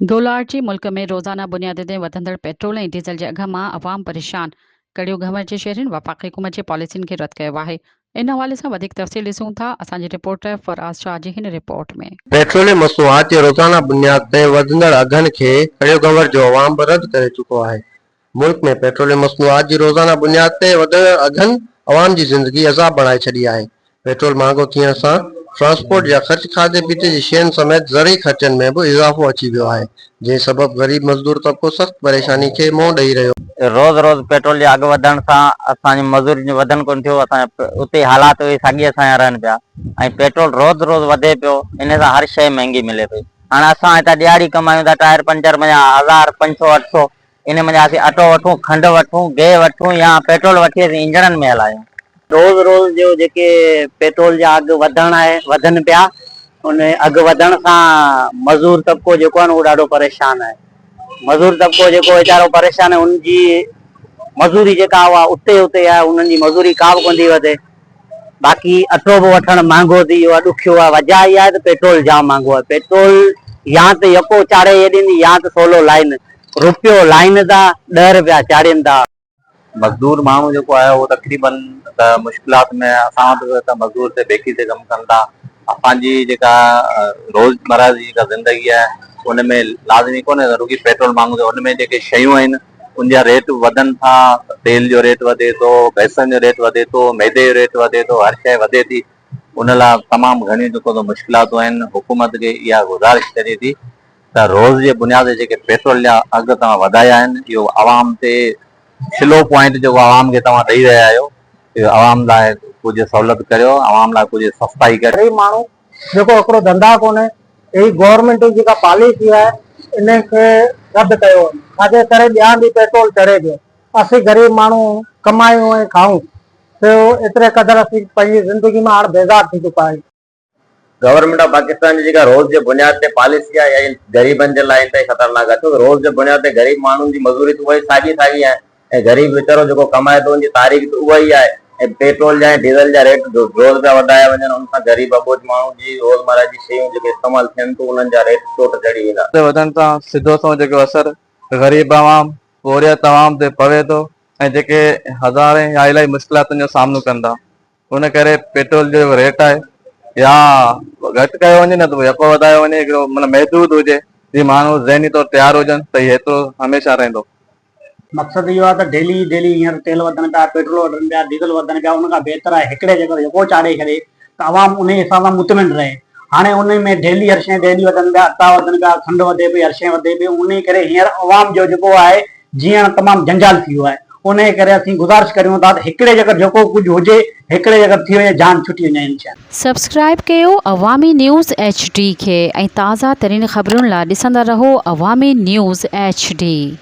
Dollar मुल्क में रोज़ाना बुनियाद ते वधंदड़ पेट्रोल ऐं डीज़ल जे अघ मां अवाम परेशान। कड़ियो गवर्नर जे शहरनि वफ़ाक़ी हुकूमत जे पॉलिसियुनि खे रद्द कयो आहे। इन हवाले सां वधीक तफ़सील ॾिसूं था असांजे रिपोर्टर फराज़ शाह जी हिन रिपोर्ट में। पेट्रोलियम मसनूआत जे रोज़ाना बुनियाद ते वधंदड़ अघनि खे कड़ियो गवर्नर जो अवाम बि रद्द करे चुको आहे। मुल्क में पेट्रोलियम मसनूआत जी रोज़ाना बुनियाद ते वधंदड़ अघनि अवाम जी ज़िंदगी अज़ाब बणाए छॾी आहे। पेट्रोल महांगो थियण सां ट्रांसपोर्ट या ख़र्च खाधे पीते जी शयुनि समेत ज़रूरी ख़र्चनि में भी इज़ाफ़ो अची वियो आहे, जंहिं सबबि ग़रीब मज़दूर तबिको सख़्त परेशानी खे मुंहुं ॾेई रहियो। रोज़ रोज़ पेट्रोल जे अघ वधण सां असांजी मज़दूरी वधन कोन थियो। उते हालात उहे साॻी असांजा रहनि पिया ऐं पेट्रोल रोज़ रोज़ वधे पियो। इन सां हर शइ महांगी मिले पई। हाणे असां हितां ॾियारी कमायूं था, टायर पंचर मञा 1500-800, इन मञा असीं अटो वठूं, खंड वठूं, गिह वठूं या पेट्रोल वठी असीं इंजणनि में हलायूं। रोज़ रोज़ जो जेके पेट्रोल जा अघ वधनि पिया, उन अघ वधण सां मज़दूर तबिको जेको आहे न उहो ॾाढो परेशान आहे। मज़दूर तबिको जेको वीचारो परेशान आहे, उनजी मज़दूरी जेका उहा उते उते आहे, उन्हनि जी मज़दूरी का बि कोन थी वधे। बाक़ी अटो बि वठणु महांगो थी वियो आहे, ॾुखियो आहे। वजह इहा आहे त पेट्रोल जाम महांगो आहे। पेट्रोल या त यको चाढ़े ॾींदी या त सोलो लाइन, रुपयो लाइन था, 10 रुपया चाढ़ीनि था। मज़दूर माण्हू जेको आहे उहो तक़रीबन मुश्किलात में। असां वटि त मज़दूर ते बेकी ते कमु कनि था। असांजी जेका रोज़मर्रा जी जेका ज़िंदगी आहे उनमें लाज़मी कोन्हे रुॻी पेट्रोल महांगो थियो। उनमें जेके शयूं आहिनि उनजा रेट वधनि था। तेल जो रेट वधे थो, बेसन जो रेट वधे थो, मैदे जो रेट वधे थो, हर शइ वधे थी। उन लाइ तमामु घणियूं जेको मुश्किलातूं आहिनि। हुकूमत खे इहा गुज़ारिश करे थी त रोज़ जे बुनियाद ते जेके पेट्रोल जा अघ तव्हां वधाया आहिनि, इहो आवाम ते स्लो पॉइंट जो आवाम खे तव्हां ॾेई रहिया आहियो। इहो आवाम लाइ कुझु सहूलियत करियो, आवाम लाइ कुझु सस्ताई करियो। गरीब माण्हू जेको हिकिड़ो धंधा कोन्हे, यही गवर्नमेंट जी जेका पॉलिसी आहे इन खे रद्द कयो वञे, छाजे करे ॿिया बि पेट्रोल चढ़े पियो। असीं गरीब माण्हू कमायूं ऐं खाऊं तो एतिरे क़दुरु असीं पंहिंजी ज़िंदगी में हाणे बेज़ार थी चुका आहियूं। गवर्नमेंट ऑफ पाकिस्तान जी जेका रोज़ जे बुनियाद ते पॉलिसी आहे इहा ग़रीबनि जे लाइ इंतहाई ख़तरनाक आहे। छो रोज़ जे बुनियाद ते ग़रीब माण्हुनि जी मज़दूरी त उहा साॻी आहे ऐं ग़रीब वीचारो जेको कमाए थो उनजी तारीख़ त उहा ई आहे। ऐं पेट्रोल जा ऐं डीज़ल जा रेट रोज़ पिया वधाया वञनि, उन सां ग़रीब अबोज माण्हू जी रोज़मर्रा जी शयूं जेके इस्तेमालु थियनि थियूं उन्हनि जा रेट चोट चढ़ी वेंदा। वधण सां सिधो सो जेको असरु ग़रीब आवाम बोरियत आवाम ते पवे थो ऐं जेके हज़ारे या इलाही मुश्किलातुनि जो सामनो कनि था। उन करे पेट्रोल जो रेट आहे या घटि कयो वञे, न त यको वधायो वञे। हिकिड़ो मतिलबु महदूद हुजे जीअं माण्हू ज़हनी तौरु तयारु हुजनि त हेतिरो हमेशह रहंदो। मक़सदु इहो आहे त डेली हींअर तेल वधनि पिया, पेट्रोल वधनि पिया, डीज़ल वधनि पिया। उनखां बहितर आहे हिकिड़े जॻह यको चाढ़े छॾे त आवाम उन हिसाब सां मुतमिन रहे। हाणे उन में डेली हर शइ डेली वधनि पिया, अटा वधनि पिया, खंडु वधे पई, हर शइ वधे पई। उन करे हींअर आवाम जो जेको आहे जीअण तमामु जंजाल थी वियो आहे। उन करे असीं गुज़ारिश करियूं था त हिकिड़े जॻह जेको कुझु हुजे, हिकिड़े जॻह थी वञे, जान छुटी वञे इंशाअल्लाह। सब्सक्राइब कयो अवामी न्यूज़ HD खे ऐं ताज़ा तरीन ख़बरुनि लाइ ॾिसंदा रहो अवामी न्यूज़ HD।